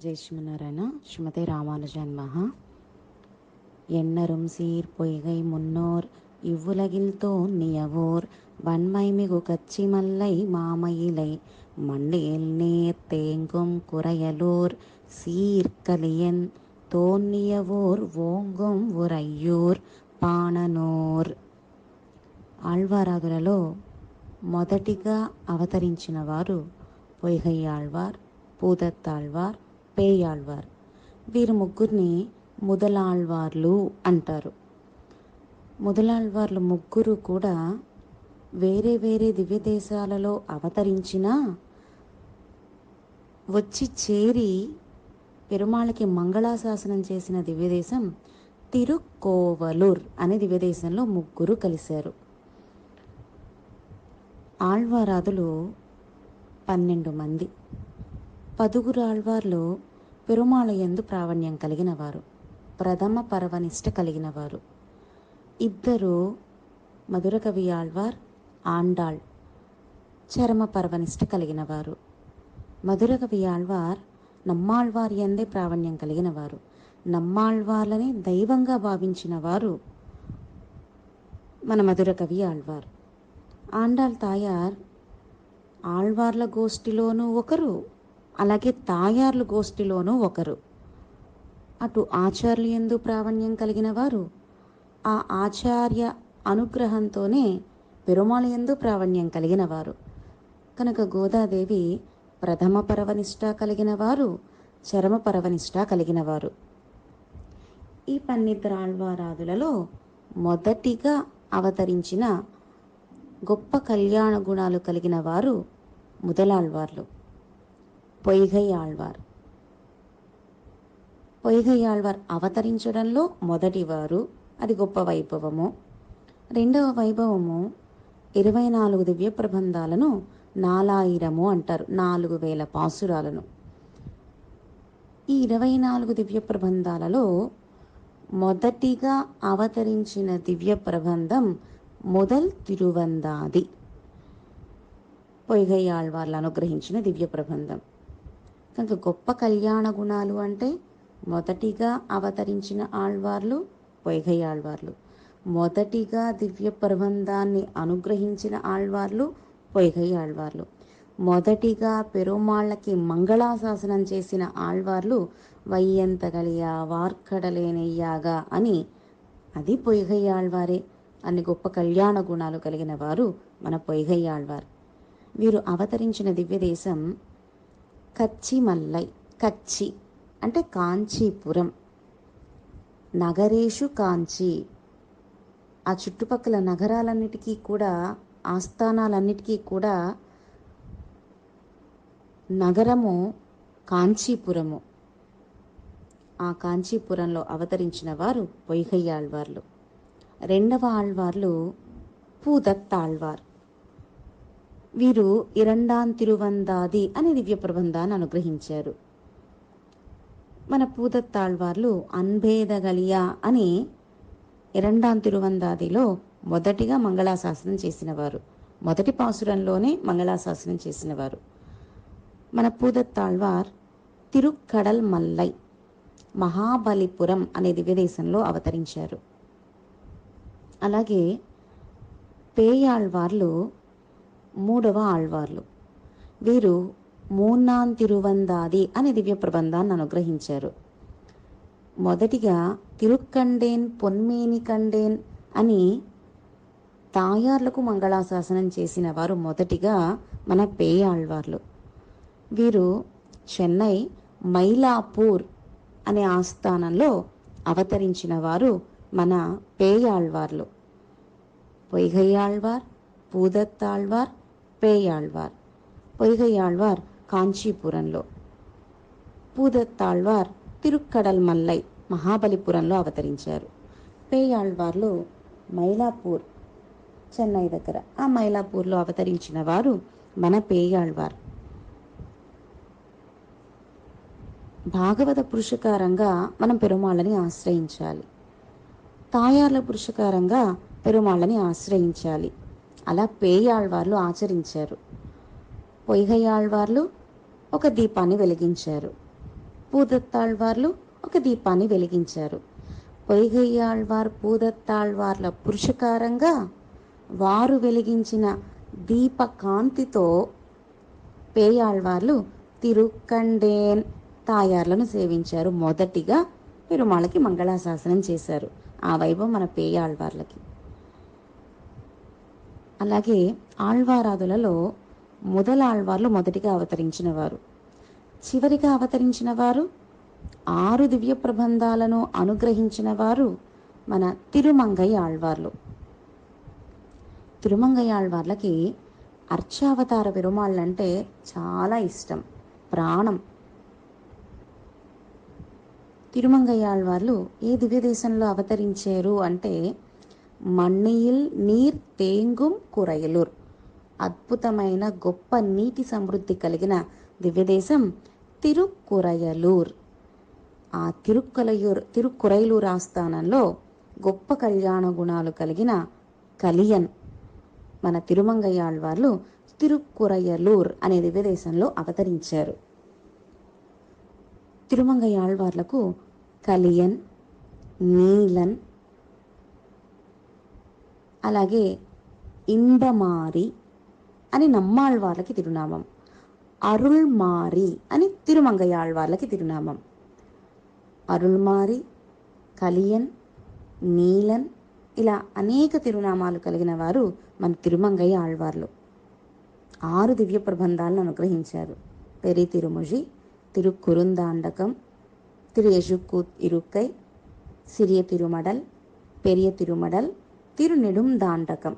ஜெய் ஸ்ரீமன்னாராயணா. ஸ்ரீமதே ராமானுஜன் மகா. எண்ணரும் சீர் பொய்கை முன்னோர் இவ்வுலகில் தோன்றியவோர் வன்மைமிகு கச்சி மல்லை மாமயிலை மண்ணில் நீர் தேங்கும் குறையலூர் சீர்கலியன் తోన్నియవోర్ ఓంగం ఉరయ్యూర్ పాణనూర్. ఆళ్వారాదులలో మొదటిగా అవతరించిన వారు పొయ్గై ఆళ్వార్, పూదత్తాళ్వార్, పేయాళ్వార్. వీరు ముగ్గురిని ముదలాళ్వార్లు అంటారు. ముదలాళ్వార్లు ముగ్గురు కూడా వేరే వేరే దివ్య దేశాలలో అవతరించినా వచ్చి చేరి పెరుమాళకి మంగళాశాసనం చేసిన దివ్యదేశం తిరుక్కోవలూర్ అనే దివ్యదేశంలో ముగ్గురు కలిశారు. ఆళ్వారాదులు 12 మంది. 10 ఆళ్వార్లు పెరుమాళ యందు ప్రావణ్యం కలిగిన వారు, ప్రథమ పరవనిష్ట కలిగిన వారు. 2 మధుర కవి ఆళ్వార్, ఆండాళ్ చరమ పరవనిష్ట కలిగిన వారు. మధుర కవి ఆళ్వార్ నమ్మాళ్వార్ యందే ప్రావణ్యం కలిగిన వారు. నమ్మాళ్వార్లని దైవంగా భావించిన వారు మన మధుర కవి ఆళ్వార్. ఆండాళ్ తాయార్ ఆళ్వార్ల గోష్ఠిలోనూ ఒకరు, అలాగే తాయార్ల గోష్ఠిలోనూ ఒకరు. అటు ఆచార్యుల యందు ప్రావణ్యం కలిగిన వారు, ఆ ఆచార్య అనుగ్రహంతోనే పెరుమాళ యందు ప్రావణ్యం కలిగిన వారు. కనుక గోదాదేవి ప్రథమ పరవనిష్ట కలిగిన వారు, చరమ పరవనిష్ట కలిగిన వారు. ఈ 12 ఆళ్వారాదులలో మొదటిగా అవతరించిన గొప్ప కళ్యాణ గుణాలు కలిగిన వారు ముదలాళ్వార్లు, పొయ్గై ఆళ్వార్. పొయ్గై ఆళ్వార్ అవతరించడంలో మొదటివారు, అది గొప్ప వైభవము. రెండవ వైభవము 24 దివ్య ప్రబంధాలను 4000 అంటారు, 4000 పాసురాలను. ఈ 24 దివ్య ప్రబంధాలలో మొదటిగా అవతరించిన దివ్య ప్రబంధం మొదల్ తిరువందాది, పొయ్గై ఆళ్వార్లు అనుగ్రహించిన దివ్య ప్రబంధం. కనుక గొప్ప కళ్యాణ గుణాలు అంటే మొదటిగా అవతరించిన ఆళ్వార్లు పొయ్గై ఆళ్వార్లు, మొదటిగా దివ్య ప్రబంధాన్ని అనుగ్రహించిన ఆళ్వార్లు పొయ్గై ఆళ్వార్లు, మొదటిగా పెరుమాళ్ళకి మంగళాశాసనం చేసిన ఆళ్వార్లు వయ్యంతగలియా వార్కడలేనెయ్యాగా అని, అది పొయ్గై ఆళ్వారే. అన్ని గొప్ప కళ్యాణ గుణాలు కలిగిన వారు మన పొయ్గై ఆళ్వార్. వీరు అవతరించిన దివ్యదేశం కచ్చి మల్లై. కచ్చి అంటే కాంచీపురం. నగరేషు కాంచి, ఆ చుట్టుపక్కల నగరాలన్నిటికీ కూడా, ఆస్థానాలన్నిటికీ కూడా నగరము కాంచీపురము. ఆ కాంచీపురంలో అవతరించిన వారు పొయ్గై ఆళ్వార్లు. రెండవ ఆళ్వార్లు పూదత్తాళ్వార్. వీరు ఇరండాన్ తిరువందాది అనే దివ్య ప్రబంధాన్ని అనుగ్రహించారు. మన పూదత్తాళ్వార్లు అన్భేదగలియా అని ఇరండాన్ తిరువందాదిలో మొదటిగా మంగళాశాసనం చేసినవారు, మొదటి పాసురంలోనే మంగళాశాసనం చేసినవారు. మన పూదత్తాళ్వార్ తిరుక్కడల్ మల్లై మహాబలిపురం అనే దివ్యదేశంలో అవతరించారు. అలాగే పేయాళ్వార్లు 3వ ఆళ్వార్లు. వీరు మూన్నాన్ తిరువందాది అనే దివ్య ప్రబంధాన్ని అనుగ్రహించారు. మొదటిగా తిరుక్కండేన్ పొన్మేని కండేన్ అని తాయార్లకు మంగళాశాసనం చేసిన వారు మొదటిగా మన పేయాళ్వార్లు. వీరు చెన్నై మైలాపూర్ అనే ఆస్థానంలో అవతరించిన వారు మన పేయాళ్వార్లు. పొయ్గై ఆళ్వార్, పూదత్తాళ్వార్, పేయాళ్వార్. పొయ్గై ఆళ్వార్ కాంచీపురంలో, పూదత్తాళ్వార్ తిరుక్కడల్ మల్లై మహాబలిపురంలో అవతరించారు. పేయాళ్వార్లు మైలాపూర్, చెన్నై దగ్గర, ఆ మైలాపూర్లో అవతరించిన వారు మన పేయాళ్వార్. భాగవత పురుషకారంగా మనం పెరుమాళ్ళని ఆశ్రయించాలి, తాయార్ల పురుషకారంగా పెరుమాళ్ళని ఆశ్రయించాలి. అలా పేయాళ్వార్లు ఆచరించారు. పొయ్గై ఆళ్వార్లు ఒక దీపాన్ని వెలిగించారు. పూదత్తాళ్వార్లు ఒక దీపాన్ని వెలిగించారు. పొయ్గయ్యాళ్వార్ పూదత్తాళ్వార్ల పురుషకారంగా వారు వెలిగించిన దీపకాంతితో పేయాళ్వార్లు తిరుక్కండేన్ తాయార్లను సేవించారు. మొదటిగా పెరుమాళకి మంగళాశాసనం చేశారు. ఆ వైభవం మన పేయాళ్వార్లకి. అలాగే ఆళ్వారాదులలో మొదలాళ్వార్లు మొదటిగా అవతరించిన వారు. చివరిగా అవతరించిన వారు 6 దివ్య ప్రబంధాలను అనుగ్రహించిన వారు మన తిరుమంగై ఆళ్వార్లు. తిరుమంగై ఆళ్వార్లకి అర్చావతార పెరుమాళ్ళంటే చాలా ఇష్టం, ప్రాణం. తిరుమంగై ఆళ్వార్లు ఏ దివ్య దేశంలో అవతరించారు అంటే మణియిల్ నీర్ తేంగుం కురయలూర్, అద్భుతమైన గొప్ప నీటి సమృద్ధి కలిగిన దివ్యదేశం తిరుక్కురయలూర్. ఆ తిరుక్కురయలూర్ ఆస్థానంలో గొప్ప కళ్యాణ గుణాలు కలిగిన కలియన్ మన తిరుమంగై ఆళ్వార్లు తిరుక్కురయలూర్ అనే దివ్యదేశంలో అవతరించారు. తిరుమంగై ఆళ్వార్లకు కలియన్, నీలన్, అలాగే ఇందమారి అని నమ్మాళ్వార్లకి తిరునామం, అరుள்మారి అని తిరుమంగై ఆళ్వార్లకి తిరునామం. అరుள்మారి, కలియన్, నీలన్ ఇలా అనేక తిరునామాలు కలిగిన వారు మన తిరుమంగై ఆళ్వార్లు. 6 దివ్య ప్రబంధాలను అనుగ్రహించారు. పెరి తిరుముజి, తిరుక్కురుందాండకం, திரு எசுக்கூத் இருக்கை, சிறிய திருமடல், பெரிய திருமடல், తిరునెడుందాండకం.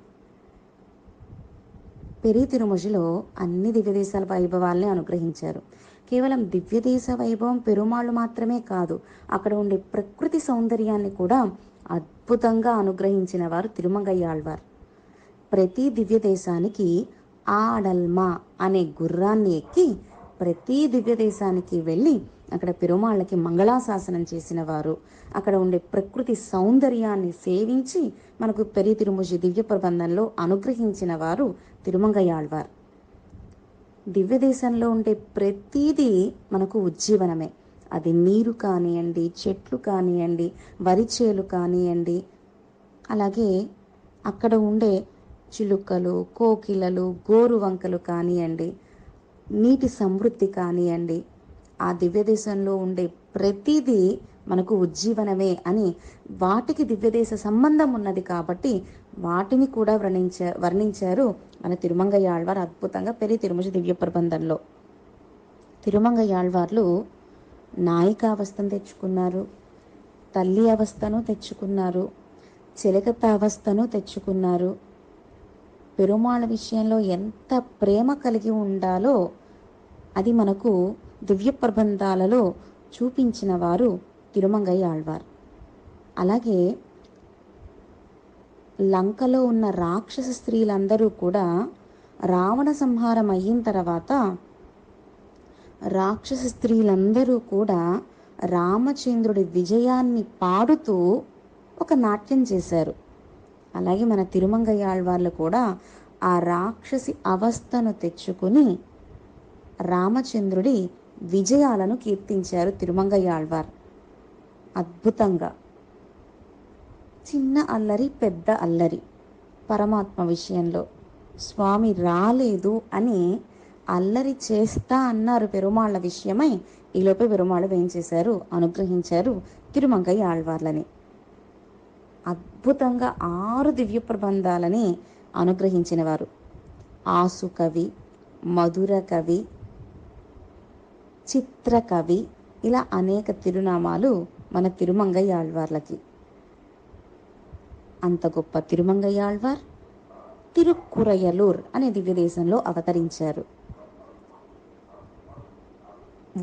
పెరి తిరుముజిలో అన్ని దివ్యదేశాల వైభవాల్ని అనుగ్రహించారు. కేవలం దివ్యదేశ వైభవం పెరుమాళ్ళు మాత్రమే కాదు, అక్కడ ఉండే ప్రకృతి సౌందర్యాన్ని కూడా అద్భుతంగా అనుగ్రహించిన వారు తిరుమంగై ఆళ్వార్. ప్రతి దివ్యదేశానికి ఆడల్మా అనే గుర్రాన్ని ఎక్కి ప్రతి దివ్యదేశానికి వెళ్ళి అక్కడ పెరుమాళ్ళకి మంగళాశాసనం చేసిన వారు, అక్కడ ఉండే ప్రకృతి సౌందర్యాన్ని సేవించి మనకు పెరి తిరుముజి దివ్య ప్రబంధంలో అనుగ్రహించిన వారు తిరుమంగై ఆళ్వార్. దివ్యదేశంలో ఉండే ప్రతిదీ మనకు ఉజ్జీవనమే. అది నీరు కానివ్వండి, చెట్లు కానివ్వండి, వరిచేలు కానివ్వండి, అలాగే అక్కడ ఉండే చిలుకలు, కోకిలలు, గోరువంకలు కానివ్వండి, నీటి సమృద్ధి కానివ్వండి, ఆ దివ్యదేశంలో ఉండే ప్రతిదీ మనకు ఉజ్జీవనమే అని వాటికి దివ్యదేశ సంబంధం ఉన్నది కాబట్టి వాటిని కూడా వర్ణించారు మన తిరుమంగై ఆళ్వార్ అద్భుతంగా పెరి తిరుముజి దివ్య ప్రబంధంలో. తిరుమంగై ఆళ్వార్లు నాయికావస్థను తెచ్చుకున్నారు, తల్లి అవస్థను తెచ్చుకున్నారు, చెలకత్త అవస్థను తెచ్చుకున్నారు. పెరుమాళ విషయంలో ఎంత ప్రేమ కలిగి ఉండాలో అది మనకు దివ్య ప్రబంధాలలో చూపించిన వారు తిరుమంగై ఆళ్వార్. అలాగే లంకలో ఉన్న రాక్షస స్త్రీలందరూ కూడా రావణ సంహారం అయిన తర్వాత రాక్షస స్త్రీలందరూ కూడా రామచంద్రుడి విజయాన్ని పాడుతూ ఒక నాట్యం చేశారు. అలాగే మన తిరుమంగై ఆళ్వార్లు కూడా ఆ రాక్షసి అవస్థను తెచ్చుకుని రామచంద్రుడి విజయాలను కీర్తించారు తిరుమంగై ఆళ్వార్ అద్భుతంగా. చిన్న అల్లరి పెద్ద అల్లరి పరమాత్మ విషయంలో స్వామి రాలేదు అని అల్లరి చేస్తా అన్నారు పెరుమాళ్ళ విషయమై. ఈలోపే పెరుమాళ్ళు ఏం చేశారు, అనుగ్రహించారు తిరుమంగై ఆళ్వార్లని. అద్భుతంగా 6 దివ్య ప్రబంధాలని అనుగ్రహించిన వారు. ఆసు కవి, మధుర కవి, చిత్రకవి ఇలా అనేక తిరునామాలు మన తిరుమంగై ఆళ్వార్లకి. అంత గొప్ప తిరుమంగై ఆళ్వార్ తిరుక్కురయలూర్ అనే దివ్యదేశంలో అవతరించారు.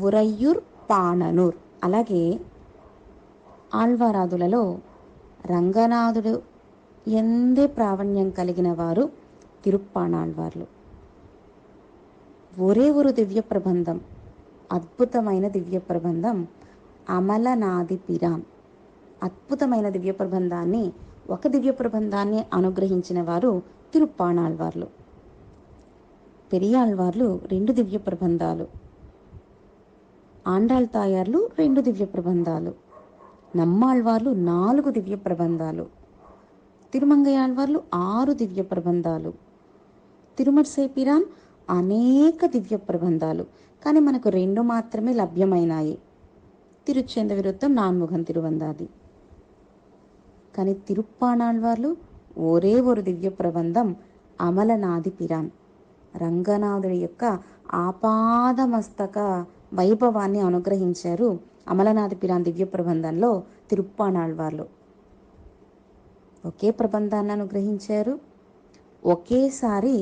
ఉరయ్యూర్ పాణనూర్. అలాగే ఆళ్వారాదులలో రంగనాథుడు ఎందే ప్రావణ్యం కలిగిన వారు తిరుప్పాణాళ్వార్లు. ఒరే ఒక దివ్య ప్రబంధం, అద్భుతమైన దివ్య ప్రబంధం అమలనాది పిరాన్. అద్భుతమైన దివ్య ప్రబంధాన్ని, ఒక దివ్య ప్రబంధాన్ని అనుగ్రహించిన వారు తిరుప్పాణాళ్వార్లు. పెరియాళ్వార్లు 2 దివ్య ప్రబంధాలు, ఆండాళ్ తాయార్లు 2 దివ్య ప్రబంధాలు, నమ్మాళ్వార్లు 4 దివ్య ప్రబంధాలు, తిరుమంగయాళ్వార్లు 6 దివ్య ప్రబంధాలు, తిరుమర్సై పిరాన్ అనేక దివ్య ప్రబంధాలు. కానీ మనకు 2 మాత్రమే లభ్యమైనాయి. తిరుచెంద విరుద్ధం నాన్ముఖం తిరువందాది. కానీ తిరుప్పాణాళ్వార్లు ఒరే ఒక దివ్య ప్రబంధం అమలనాది పిరాన్, రంగనాథుడి యొక్క ఆపాదమస్తక వైభవాన్ని అనుగ్రహించారు అమలనాథి పిరాన్ దివ్య ప్రబంధంలో తిరుప్పాణాళ్వార్లు. ఒకే ప్రబంధాన్ని అనుగ్రహించారు. ఒకేసారి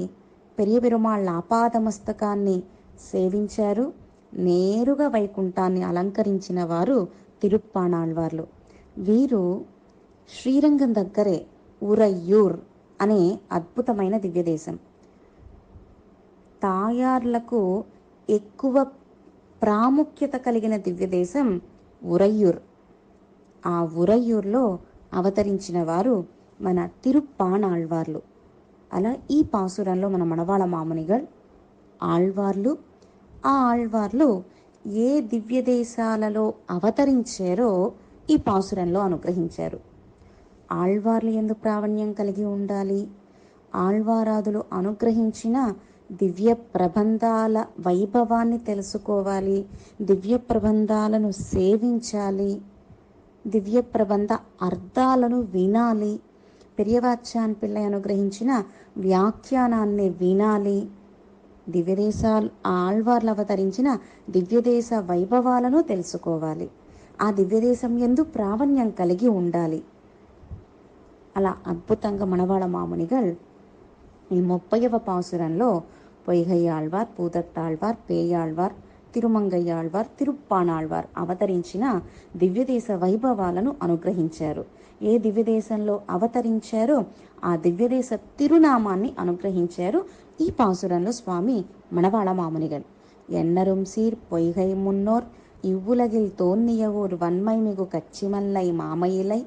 పెరియ పెరుమాళ్ళ ఆపాదమస్తకాన్ని సేవించారు. నేరుగా వైకుంఠాన్ని అలంకరించిన వారు తిరుప్పాణాళ్వార్లు. వీరు శ్రీరంగం దగ్గరే ఉరయ్యూర్ అనే అద్భుతమైన దివ్యదేశం. తాయార్లకు ఎక్కువ ప్రాముఖ్యత కలిగిన దివ్యదేశం ఉరయ్యూర్. ఆ ఉరయ్యూర్లో అవతరించిన వారు మన తిరుప్పాణాళ్వార్లు. అలా ఈ పాసురంలో మన మణవాళ మామునిగల్ ఆళ్వార్లు, ఆ ఆళ్వార్లు ఏ దివ్యదేశాలలో అవతరించారో ఈ పాసురంలో అనుగ్రహించారు. ఆళ్వార్లు ఎందు ప్రావణ్యం కలిగి ఉండాలి, ఆళ్వారాదులు అనుగ్రహించిన దివ్య ప్రబంధాల వైభవాన్ని తెలుసుకోవాలి, దివ్య ప్రబంధాలను సేవించాలి, దివ్య ప్రబంధ అర్థాలను వినాలి, పెరియవాచ్యాన్ పిళ్ళై అనుగ్రహించిన వ్యాఖ్యానాన్ని వినాలి, దివ్యదేశాలు ఆళ్వార్లు అవతరించిన దివ్యదేశ వైభవాలను తెలుసుకోవాలి, ఆ దివ్యదేశం యందు ప్రావణ్యం కలిగి ఉండాలి. అలా అద్భుతంగా మణవాళ మామునిగల్ ఈ 30వ పాసురంలో పొయ్గయ్యాళ్వార్, పూదత్తాళ్వార్, పేయాళ్వార్, తిరుమంగయ్యాళ్వార్, తిరుప్పాణాళ్వార్ అవతరించిన దివ్యదేశ వైభవాలను అనుగ్రహించారు. ఏ దివ్యదేశంలో అవతరించారో ఆ దివ్యదేశ తిరునామాన్ని అనుగ్రహించారు ఈ పాసురంలో స్వామి మణవాళ మామునిగల్. ఎన్నரும் సీర్ పొయ్గై మున్నోర్ இவ்வுலகில் தோன்னியவோர் வன்மைமிகு கச்சிமல்லை மாமயிலை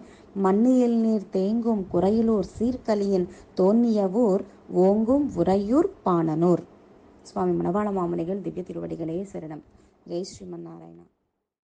மண்ணியில் நீர் தேங்கும் குறையிலூர் சீர்கலியின் தோன்னியவோர் ஓங்கும் உறையூர் பாணனூர். స్వామి మణవాళ మామునిగల్ దివ్య తిరువడిగలే శరణం. జై శ్రీమన్నారాయణ.